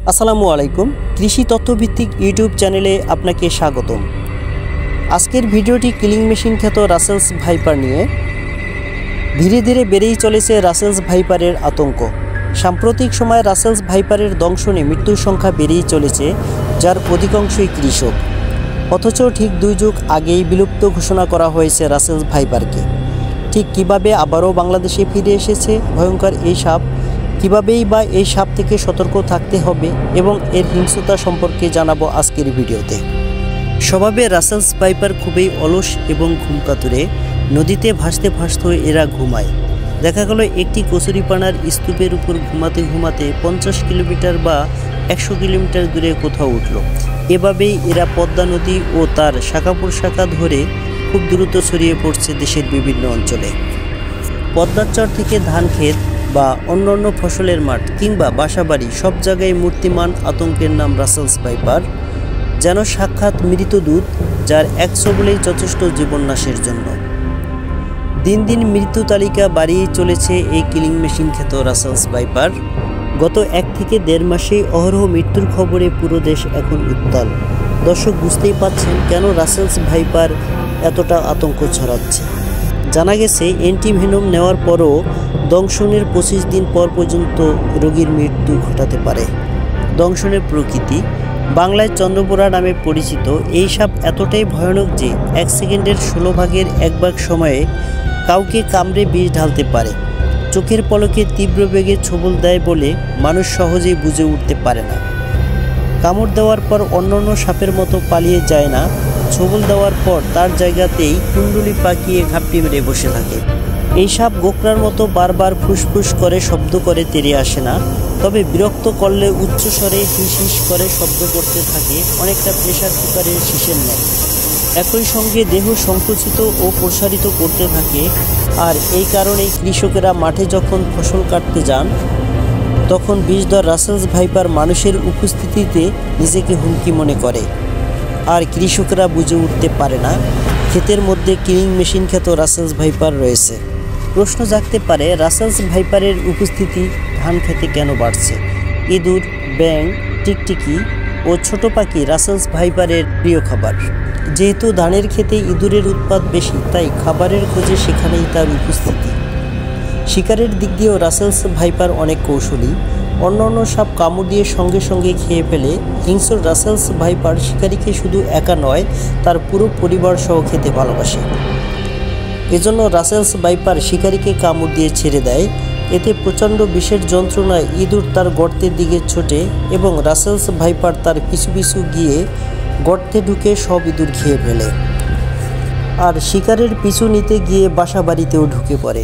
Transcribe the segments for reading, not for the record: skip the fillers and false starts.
আসসালামু আলাইকুম। কৃষি তথ্যভিত্তিক ইউটিউব চ্যানেলে আপনাকে স্বাগতম। আজকের ভিডিওটি কিলিং মেশিন খ্যাত রাসেলস ভাইপার নিয়ে। ধীরে ধীরে বেড়েই চলেছে রাসেলস ভাইপারের আতঙ্ক। সাম্প্রতিক সময়ে রাসেলস ভাইপারের দংশনে মৃত্যুর সংখ্যা বেড়েই চলেছে, যার অধিকাংশই কৃষক। অথচ ঠিক 2 যুগ আগেই বিলুপ্ত ঘোষণা করা হয়েছে রাসেলস ভাইপারকে। ঠিক কিভাবে আবারও বাংলাদেশে ফিরে এসেছে ভয়ঙ্কর এই সাপ, কীভাবেই বা এই সাপ থেকে সতর্ক থাকতে হবে এবং এর হিংস্রতা সম্পর্কে জানাবো আজকের ভিডিওতে। স্বভাবে রাসেলস ভাইপার খুবই অলস এবং ঘুমকাতুরে। নদীতে ভাসতে ভাসতে এরা ঘুমায়। দেখা গেল একটি কচুরিপানার স্তূপের উপর ঘুমাতে ঘুমাতে 50 কিলোমিটার বা 100 কিলোমিটার দূরে কোথাও উঠল। এভাবেই এরা পদ্মা নদী ও তার শাখা প্রশাখা ধরে খুব দ্রুত ছড়িয়ে পড়ছে দেশের বিভিন্ন অঞ্চলে। পদ্মার চর থেকে ধান ক্ষেত বা অন্যান্য ফসলের মাঠ কিংবা বাসাবাড়ি, সব জায়গায় মূর্তিমান আতঙ্কের নাম রাসেলস ভাইপার। যেন সাক্ষাৎ মৃতদূত, যার এক ছোবলেই যথেষ্ট জীবননাশের জন্য। দিন দিন মৃত্যু তালিকা বাড়িয়ে চলেছে এই কিলিং মেশিন খ্যাত রাসেলস ভাইপার। গত 1 থেকে 1.5 মাসেই অহরহ মৃত্যুর খবরে পুরো দেশ এখন উত্তাল। দর্শক, বুঝতেই পাচ্ছেন কেন রাসেলস ভাইপার এতটা আতঙ্ক ছড়াচ্ছে। জানা গেছে অ্যান্টিভেনম নেওয়ার পরও দংশনের 25 দিন পর পর্যন্ত রোগীর মৃত্যু ঘটাতে পারে। দংশনের প্রকৃতি বাংলায় চন্দ্রপোড়া নামে পরিচিত। এই সাপ এতটাই ভয়ানক যে 1 সেকেন্ডের 16 ভাগের 1 ভাগ সময়ে কাউকে কামড়ে বিষ ঢালতে পারে। চোখের পলকে তীব্র বেগে ছোবল দেয় বলে মানুষ সহজেই বুঝে উঠতে পারে না। কামড় দেওয়ার পর অন্যান্য সাপের মতো পালিয়ে যায় না। ছোবল দেওয়ার পর তার জায়গাতেই কুণ্ডলি পাকিয়ে ঘাপটি মেরে বসে থাকে। এই সাপ গোকরার মতো বারবার ফুসফুস করে শব্দ করে তেড়ে আসে না, তবে বিরক্ত করলে উচ্চস্বরে হিস হিস করে শব্দ করতে থাকে, অনেকটা প্রেসার কুকারের শীষের ন্যায়। একই সঙ্গে দেহ সংকুচিত ও প্রসারিত করতে থাকে। আর এই কারণেই কৃষকেরা মাঠে যখন ফসল কাটতে যান, তখন বিষধর রাসেলস ভাইপার মানুষের উপস্থিতিতে নিজেকে হুমকি মনে করে। আর কৃষকরা বুঝে উঠতে পারে না ক্ষেতের মধ্যে কিলিং মেশিন খ্যাত রাসেলস ভাইপার রয়েছে। প্রশ্ন জাগতে পারে, রাসেলস ভাইপারের উপস্থিতি ধান খেতে কেন বাড়ছে? ইঁদুর, ব্যাঙ, টিকটিকি ও ছোট পাখি রাসেলস ভাইপারের প্রিয় খাবার। যেহেতু ধানের খেতে ইঁদুরের উৎপাত বেশি, তাই খাবারের খোঁজে সেখানেই তার উপস্থিতি। শিকারের দিক দিয়েও রাসেলস ভাইপার অনেক কৌশলী। অন্যান্য সাপ কামড় দিয়ে সঙ্গে সঙ্গে খেয়ে ফেলে, হিংস্র রাসেলস ভাইপার শিকারীকে শুধু একা নয়, তার পুরো পরিবার সহ খেতে ভালোবাসে। এজন্য রাসেলস ভাইপার শিকারীকে কামড় দিয়ে ছেড়ে দেয়। এতে প্রচণ্ড বিষের যন্ত্রণায় ইঁদুর তার গর্তের দিকে ছোটে এবং রাসেলস ভাইপার তার পিছু পিছু গিয়ে গর্তে ঢুকে সব ইঁদুর খেয়ে ফেলে। আর শিকারের পিছু নিতে গিয়ে বাসা বাড়িতেও ঢুকে পড়ে।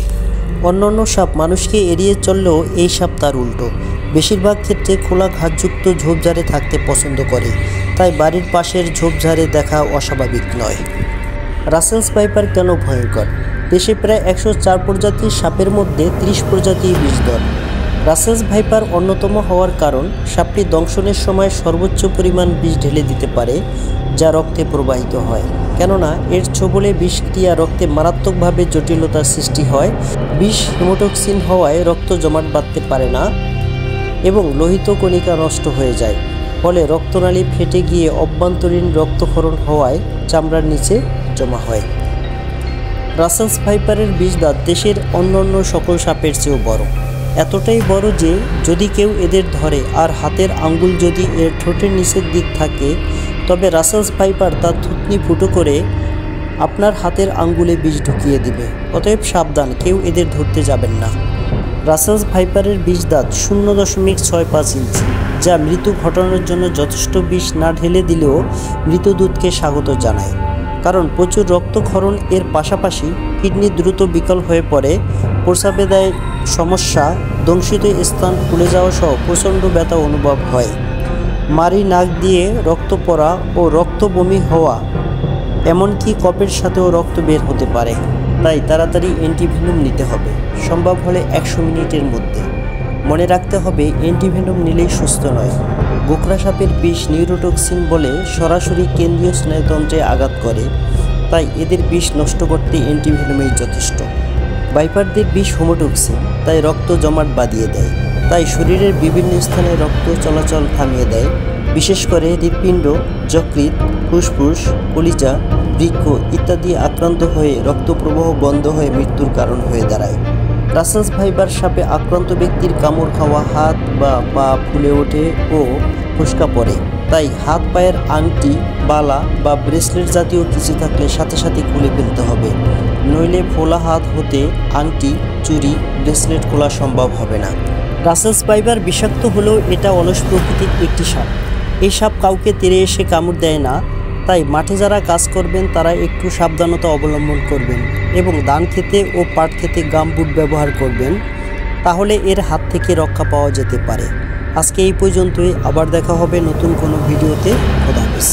অন্যান্য সাপ মানুষকে এড়িয়ে চললেও এই সাপ তার উল্টো। বেশিরভাগ ক্ষেত্রে খোলা ঘাসযুক্ত ঝোপঝাড়ে থাকতে পছন্দ করে, তাই বাড়ির পাশের ঝোপঝাড়ে দেখা অস্বাভাবিক নয়। রাসেলস ভাইপার কেন ভয়ঙ্কর? দেশে প্রায় 104 প্রজাতির সাপের মধ্যে 30 প্রজাতি বিষধর। রাসেলস ভাইপার অন্যতম হওয়ার কারণ, সাপটি দংশনের সময় সর্বোচ্চ পরিমাণ বিষ ঢেলে দিতে পারে, যা রক্তে প্রবাহিত হয়। কেননা এর ছোবলে বিষক্রিয়া রক্তে মারাত্মকভাবে জটিলতার সৃষ্টি হয়। বিষ হিমোটক্সিন হওয়ায় রক্ত জমাট বাঁধতে পারে না এবং লোহিত কণিকা নষ্ট হয়ে যায়। ফলে রক্তনালী ফেটে গিয়ে অভ্যন্তরীণ রক্তক্ষরণ হওয়ায় চামড়ার নিচে জমা হয়। রাসেলস ভাইপারের বিষদাঁত দেশের অন্যান্য সকল সাপের চেয়েও বড়। এতটাই বড় যে যদি কেউ এদের ধরে আর হাতের আঙ্গুল যদি এর ঠোঁটের নিচের দিক থাকে, তবে রাসেলস ভাইপার তার থুতনি ফুটো করে আপনার হাতের আঙ্গুলে বিষ ঢুকিয়ে দিবে। অতএব সাবধান, কেউ এদের ধরতে যাবেন না। রাসেলস ভাইপারের বিষদাঁত 0.65 ইঞ্চি, যা মৃত্যু ঘটানোর জন্য যথেষ্ট। বিষ না ঢেলে দিলেও মৃতদূতকে স্বাগত জানায়, কারণ প্রচুর রক্তক্ষরণ। এর পাশাপাশি কিডনি দ্রুত বিকল হয়ে পড়ে, প্রস্রাবে দেয় সমস্যা, দংশিত স্থান ফুলে যাওয়া সহ প্রচণ্ড ব্যথা অনুভব হয়। মারি নাক দিয়ে রক্ত পড়া ও রক্ত বমি হওয়া, এমনকি কফের সাথেও রক্ত বের হতে পারে। তাই তাড়াতাড়ি অ্যান্টিভেনম নিতে হবে, সম্ভব হলে 100 মিনিটের মধ্যে। মনে রাখতে হবে, অ্যান্টিভেনম নিলেই সুস্থ নয়। গোকরা সাপের বিষ নিউরোটক্সিন বলে সরাসরি কেন্দ্রীয় স্নায়ুতন্ত্রে আঘাত করে, তাই এদের বিষ নষ্ট করতে অ্যান্টিভেনমই যথেষ্ট। ভাইপারদের বিষ হিমোটক্সিন, তাই রক্ত জমাট বাঁধিয়ে দেয়। তাই শরীরের বিভিন্ন স্থানে রক্ত চলাচল থামিয়ে দেয়। বিশেষ করে হৃৎপিণ্ড, যকৃৎ, ফুসফুস, কলিজা, বৃক্ক ইত্যাদি আক্রান্ত হয়ে রক্ত প্রবাহ বন্ধ হয়ে মৃত্যুর কারণ হয়ে দাঁড়ায়। রাসেলস ভাইপার সাপে আক্রান্ত ব্যক্তির কামড় খাওয়া হাত বা পা ফুলে ওঠে ও ফোস্কা পড়ে। তাই হাত পায়ের আংটি, বালা বা ব্রেসলেট জাতীয় কিছু থাকলে সাথে সাথে খুলে ফেলতে হবে, নইলে ফোলা হাত হতে আংটি, চুড়ি, ব্রেসলেট খোলা সম্ভব হবে না। রাসেলস ভাইপার বিষাক্ত হলেও এটা অলস প্রকৃতির একটি সাপ। এই সাপ কাউকে তেড়ে এসে কামড় দেয় না, তাই মাঠে যারা কাজ করবেন তারা একটু সাবধানতা অবলম্বন করবেন এবং ধান খেতে ও পাট খেতে গামবুট ব্যবহার করবেন, তাহলে এর হাত থেকে রক্ষা পাওয়া যেতে পারে। আজকে এই পর্যন্তই, আবার দেখা হবে নতুন কোনো ভিডিওতে। খোদা হাফেজ।